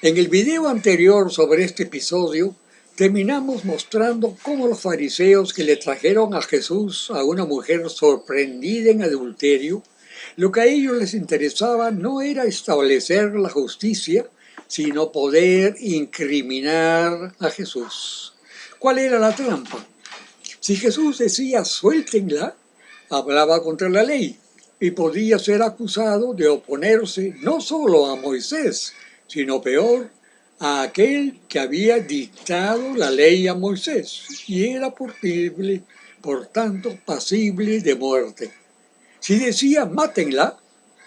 En el video anterior sobre este episodio, terminamos mostrando cómo los fariseos que le trajeron a Jesús a una mujer sorprendida en adulterio, lo que a ellos les interesaba no era establecer la justicia, sino poder incriminar a Jesús. ¿Cuál era la trampa? Si Jesús decía suéltenla, hablaba contra la ley y podía ser acusado de oponerse no solo a Moisés, sino peor, a aquel que había dictado la ley a Moisés y era por tanto, pasible de muerte. Si decía mátenla,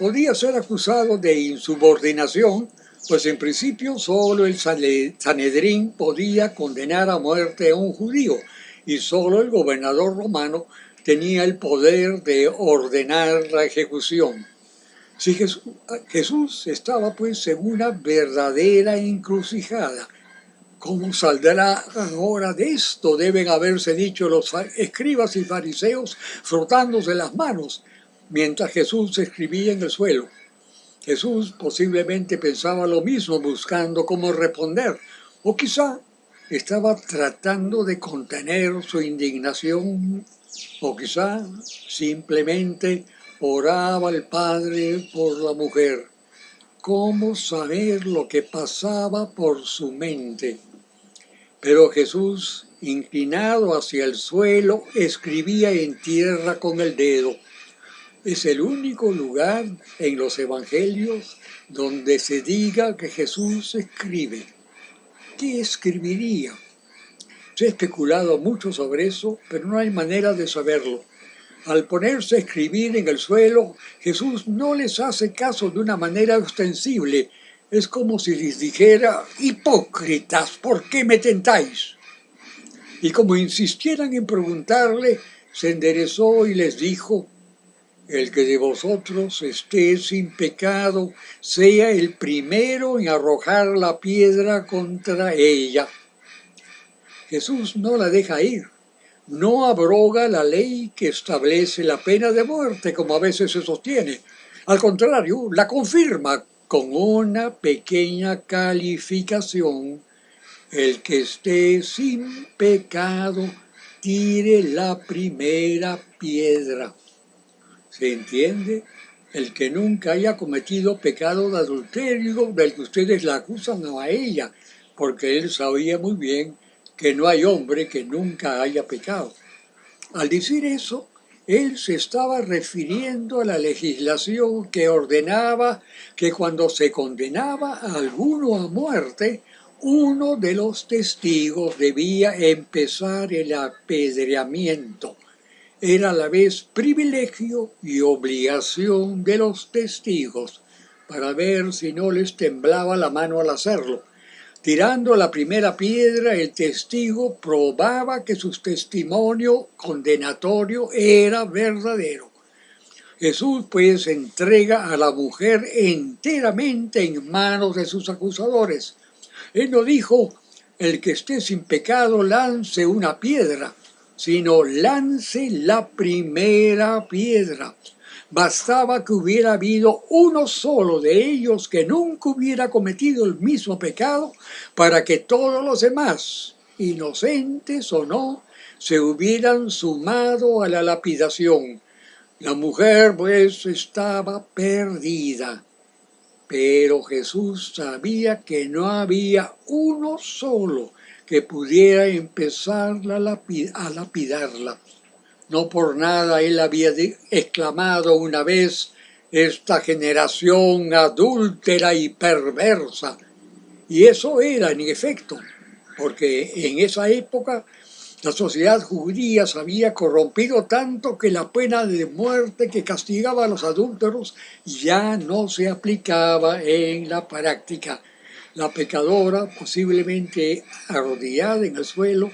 podía ser acusado de insubordinación, pues en principio solo el Sanedrín podía condenar a muerte a un judío y solo el gobernador romano tenía el poder de ordenar la ejecución. Si Jesús estaba pues en una verdadera encrucijada. ¿Cómo saldrá ahora de esto? Deben haberse dicho los escribas y fariseos frotándose las manos mientras Jesús escribía en el suelo. Jesús posiblemente pensaba lo mismo, buscando cómo responder, o quizá estaba tratando de contener su indignación, o quizá simplemente oraba al Padre por la mujer. ¿Cómo saber lo que pasaba por su mente? Pero Jesús, inclinado hacia el suelo, escribía en tierra con el dedo. Es el único lugar en los evangelios donde se diga que Jesús escribe. ¿Qué escribiría? Se ha especulado mucho sobre eso, pero no hay manera de saberlo. Al ponerse a escribir en el suelo, Jesús no les hace caso de una manera ostensible. Es como si les dijera: hipócritas, ¿por qué me tentáis? Y como insistieran en preguntarle, se enderezó y les dijo: el que de vosotros esté sin pecado, sea el primero en arrojar la piedra contra ella. Jesús no la deja ir. No abroga la ley que establece la pena de muerte, como a veces se sostiene. Al contrario, la confirma con una pequeña calificación: el que esté sin pecado, tire la primera piedra. ¿Se entiende? El que nunca haya cometido pecado de adulterio del que ustedes la acusan a ella, porque él sabía muy bien que no hay hombre que nunca haya pecado. Al decir eso, él se estaba refiriendo a la legislación que ordenaba que cuando se condenaba a alguno a muerte, uno de los testigos debía empezar el apedreamiento. Era a la vez privilegio y obligación de los testigos para ver si no les temblaba la mano al hacerlo. Tirando la primera piedra, el testigo probaba que su testimonio condenatorio era verdadero. Jesús pues entrega a la mujer enteramente en manos de sus acusadores. Él no dijo: el que esté sin pecado lance una piedra, sino lance la primera piedra. Bastaba que hubiera habido uno solo de ellos que nunca hubiera cometido el mismo pecado para que todos los demás, inocentes o no, se hubieran sumado a la lapidación. La mujer pues estaba perdida. Pero Jesús sabía que no había uno solo que pudiera empezar a lapidarla. No por nada él había exclamado una vez: esta generación adúltera y perversa. Y eso era en efecto, porque en esa época la sociedad judía se había corrompido tanto que la pena de muerte que castigaba a los adúlteros ya no se aplicaba en la práctica. La pecadora, posiblemente arrodillada en el suelo,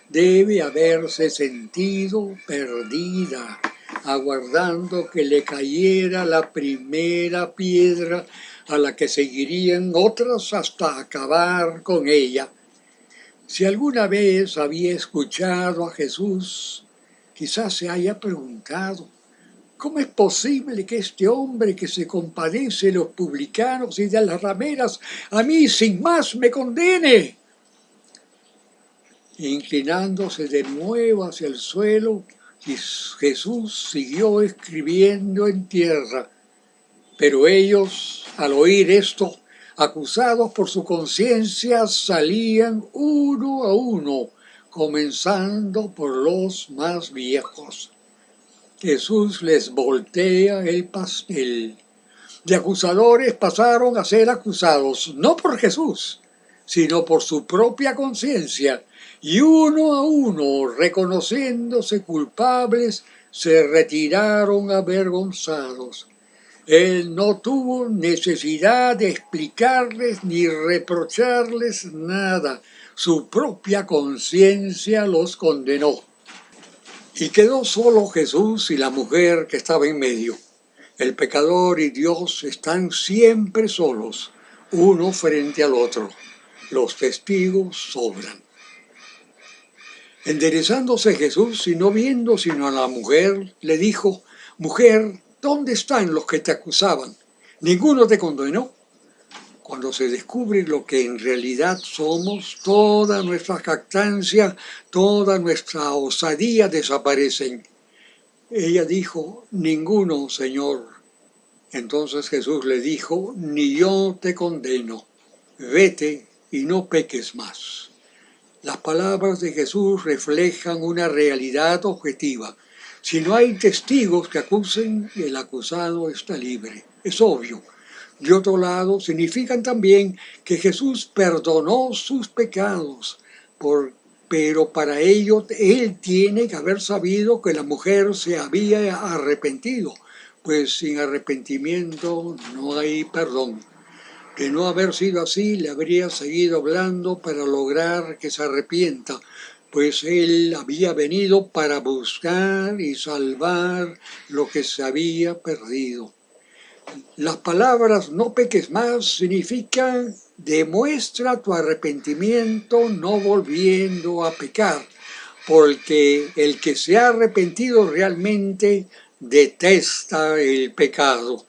debe haberse sentido perdida, aguardando que le cayera la primera piedra, a la que seguirían otras hasta acabar con ella. Si alguna vez había escuchado a Jesús, quizás se haya preguntado: ¿Cómo es posible que este hombre que se compadece de los publicanos y de las rameras, a mí sin más me condene? Inclinándose de nuevo hacia el suelo, Jesús siguió escribiendo en tierra. Pero ellos, al oír esto, acusados por su conciencia, salían uno a uno, comenzando por los más viejos. Jesús les voltea el pastel. De acusadores pasaron a ser acusados, no por Jesús, sino por su propia conciencia, y uno a uno, reconociéndose culpables, se retiraron avergonzados. Él no tuvo necesidad de explicarles ni reprocharles nada. Su propia conciencia los condenó. Y quedó solo Jesús y la mujer que estaba en medio. El pecador y Dios están siempre solos, uno frente al otro. Los testigos sobran. Enderezándose Jesús y no viendo sino a la mujer, le dijo: Mujer, ¿dónde están los que te acusaban? ¿Ninguno te condenó? Cuando se descubre lo que en realidad somos, toda nuestra jactancia, toda nuestra osadía desaparecen. Ella dijo: Ninguno, Señor. Entonces Jesús le dijo: Ni yo te condeno. Vete y no peques más. Las palabras de Jesús reflejan una realidad objetiva. Si no hay testigos que acusen, el acusado está libre. Es obvio. De otro lado, significan también que Jesús perdonó sus pecados, pero para ello él tiene que haber sabido que la mujer se había arrepentido, pues sin arrepentimiento no hay perdón. De no haber sido así, le habría seguido hablando para lograr que se arrepienta, pues él había venido para buscar y salvar lo que se había perdido. Las palabras "no peques más" significan demuestra tu arrepentimiento no volviendo a pecar, porque el que se ha arrepentido realmente detesta el pecado.